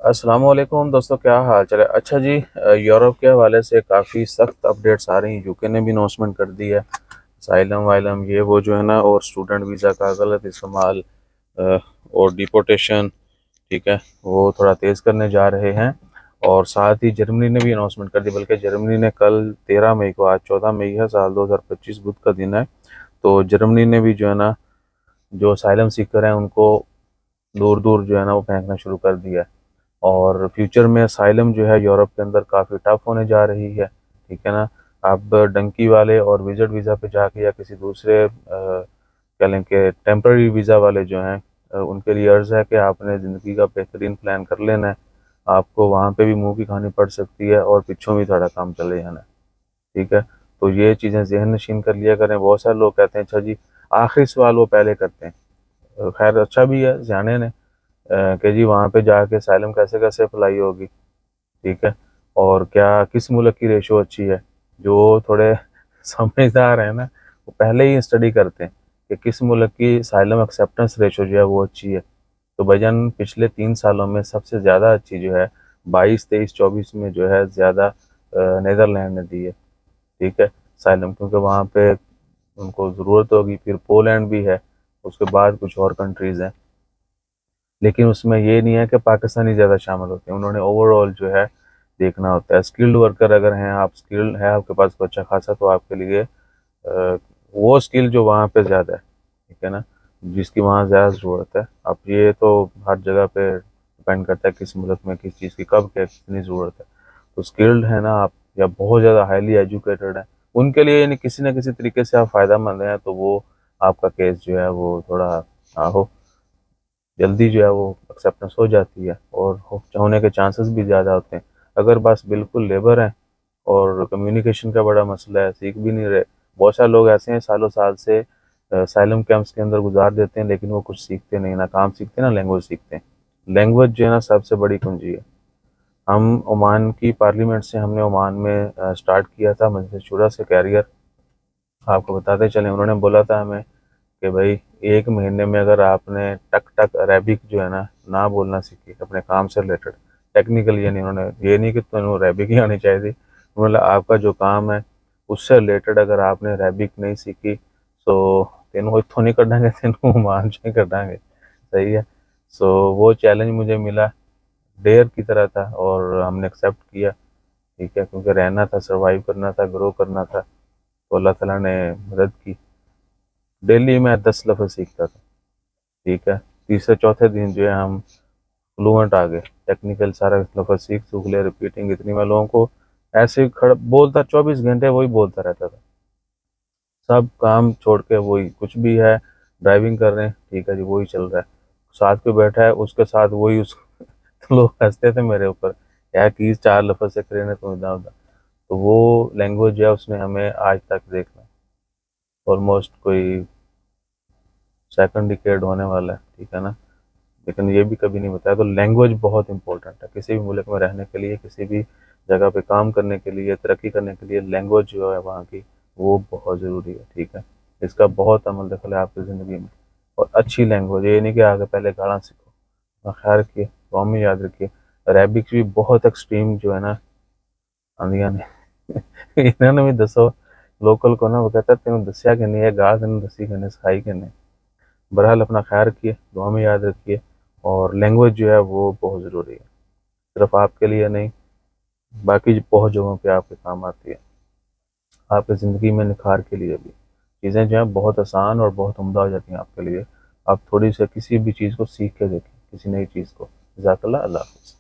السلام علیکم دوستو، کیا حال چل ہے؟ اچھا جی، یورپ کے حوالے سے کافی سخت اپڈیٹس آ رہی ہیں۔ یو کے نے بھی اناؤنسمنٹ کر دی ہے اسائلم وائلم یہ وہ جو ہے نا، اور اسٹوڈنٹ ویزا کا غلط استعمال اور ڈیپورٹیشن، ٹھیک ہے، وہ تھوڑا تیز کرنے جا رہے ہیں۔ اور ساتھ ہی جرمنی نے بھی اناؤنسمنٹ کر دی، بلکہ جرمنی نے کل 13 مئی کو، آج 14 مئی ہے، سال 2025 بدھ کا دن ہے، تو جرمنی نے بھی جو ہے نا، جو اسائلم سیکر ہیں ان کو دور دور جو ہے نا وہ پھینکنا شروع کر دیا ہے۔ اور فیوچر میں اسائلم جو ہے یورپ کے اندر کافی ٹف ہونے جا رہی ہے، ٹھیک ہے نا۔ اب ڈنکی والے اور وزٹ ویزا پہ جا کے یا کسی دوسرے کہہ لیں کہ ٹیمپرری ویزا والے جو ہیں، ان کے لیے عرض ہے کہ آپ نے زندگی کا بہترین پلان کر لینا ہے۔ آپ کو وہاں پہ بھی منہ کی کھانی پڑ سکتی ہے اور پچھوں بھی تھوڑا کام چلے جانا ہے، ٹھیک ہے۔ تو یہ چیزیں ذہن نشین کر لیا کریں۔ بہت سارے لوگ کہتے ہیں اچھا جی، آخری سوال وہ پہلے کرتے ہیں۔ خیر اچھا بھی ہے جانے نے کہ جی وہاں پہ جا کے اسائلم کیسے کیسے اپلائی ہوگی، ٹھیک ہے، اور کیا کس ملک کی ریشو اچھی ہے۔ جو تھوڑے سمجھدار ہیں نا، وہ پہلے ہی اسٹڈی کرتے ہیں کہ کس ملک کی اسائلم ایکسیپٹنس ریشو جو ہے وہ اچھی ہے۔ تو بھائی پچھلے 3 سالوں میں سب سے زیادہ اچھی جو ہے 22، 23، 24 میں جو ہے زیادہ نیدرلینڈ نے دی ہے، ٹھیک ہے، اسائلم، کیونکہ وہاں پہ ان کو ضرورت ہوگی۔ پھر پولینڈ بھی ہے، اس کے بعد کچھ اور کنٹریز ہیں، لیکن اس میں یہ نہیں ہے کہ پاکستانی زیادہ شامل ہوتے ہیں۔ انہوں نے اوور آل جو ہے دیکھنا ہوتا ہے۔ اسکلڈ ورکر اگر ہیں، آپ اسکلڈ ہے، آپ کے پاس کوئی اچھا خاصا، تو آپ کے لیے وہ اسکل جو وہاں پہ زیادہ ہے، ٹھیک ہے نا، جس کی وہاں زیادہ ضرورت ہے۔ اب یہ تو ہر جگہ پہ ڈپینڈ کرتا ہے کس ملک میں کس چیز کی کب کتنی ضرورت ہے۔ تو اسکلڈ ہے نا آپ، یا بہت زیادہ ہائیلی ایجوکیٹڈ ہیں، ان کے لیے یعنی کسی نہ کسی طریقے سے آپ فائدہ مند ہیں، تو وہ آپ کا کیس جو ہے وہ تھوڑا جلدی جو ہے وہ ایکسیپٹنس ہو جاتی ہے، اور ہونے کے چانسز بھی زیادہ ہوتے ہیں۔ اگر بس بالکل لیبر ہیں اور کمیونیکیشن کا بڑا مسئلہ ہے، سیکھ بھی نہیں رہے، بہت سارے لوگ ایسے ہیں سالوں سال سے اسائلم کیمپس کے اندر گزار دیتے ہیں، لیکن وہ کچھ سیکھتے نہیں، نہ کام سیکھتے نہ لینگویج سیکھتے ہیں۔ لینگویج جو ہے نا سب سے بڑی کنجی ہے۔ ہم عمان کی پارلیمنٹ سے ہم نے عمان میں سٹارٹ کیا تھا مجلس شورا سے کیریئر، آپ کو بتاتے چلیں، انہوں نے بولا تھا ہمیں کہ بھائی 1 مہینے میں اگر آپ نے ٹک ٹک عربک جو ہے نا نہ بولنا سیکھی اپنے کام سے ریلیٹڈ، ٹیکنیکل، یعنی انہوں نے یہ نہیں کہ تمہیں عربک ہی آنی چاہیے تھی، انہوں نے آپ کا جو کام ہے اس سے ریلیٹڈ اگر آپ نے عربک نہیں سیکھی تو تینوں اتوں نہیں کٹیں گے، تینوں مان سے کٹیں گے، صحیح ہے۔ سو وہ چیلنج مجھے ملا، ڈیر کی طرح تھا، اور ہم نے ایکسیپٹ کیا، ٹھیک ہے، کیونکہ رہنا تھا، سروائیو کرنا تھا، گرو کرنا تھا، تو اللہ تعالیٰ نے مدد کی۔ ڈیلی میں 10 لفظ سیکھتا تھا، ٹھیک ہے، تیسرے چوتھے دن جو ہے ہم فلوئنٹ آ گئے، ٹیکنیکل سارا لفظ سیکھ لے، ریپیٹنگ اتنی، میں لوگوں کو ایسے بولتا 24 گھنٹے وہی بولتا رہتا تھا، سب کام چھوڑ کے وہی، کچھ بھی ہے، ڈرائیونگ کر رہے ہیں، ٹھیک ہے جی، وہی چل رہا ہے، ساتھ پہ بیٹھا ہے اس کے ساتھ وہی لوگ ہنستے تھے میرے اوپر، کیا کی 4 لفظ سے کرے نے تو ادھر ادھر۔ تو وہ لینگویج جو ہے اس نے ہمیں آج تک دیکھنا آلموسٹ کوئی سیکنڈ ڈیکیڈ ہونے والا ہے، ٹھیک ہے نا، لیکن یہ بھی کبھی نہیں بتایا۔ تو لینگویج بہت امپورٹنٹ ہے کسی بھی ملک میں رہنے کے لیے، کسی بھی جگہ پہ کام کرنے کے لیے، ترقی کرنے کے لیے، لینگویج جو ہے وہاں کی وہ بہت ضروری ہے، ٹھیک ہے۔ اس کا بہت عمل دخل ہے آپ کی زندگی میں، اور اچھی لینگویج، یہ نہیں کہ آگے پہلے گانا سیکھو، خیر رکھیے، قوم میں یاد رکھیے۔ عربک بھی بہت ایکسٹریم جو ہے نا آندیاں نے انہوں نے بھی دسو لوکل کو نا، وہ کہتا ہے تینوں دسیا کہ نہیں ہے، گاہ تینوں دسی کہ نہیں، سکھائی کہ نہیں۔ بہرحال اپنا خیال رکھیے، دعا میں یاد رکھیے، اور لینگویج جو ہے وہ بہت ضروری ہے، صرف آپ کے لیے نہیں، باقی بہت جگہوں پہ آپ کے کام آتی ہے، آپ کی زندگی میں نکھار کے لیے بھی چیزیں جو ہیں بہت آسان اور بہت عمدہ ہو جاتی ہیں آپ کے لیے۔ آپ تھوڑی سی کسی بھی چیز کو سیکھ کے دیکھیں، کسی نئی چیز کو۔ جزاک اللہ، اللہ حافظ۔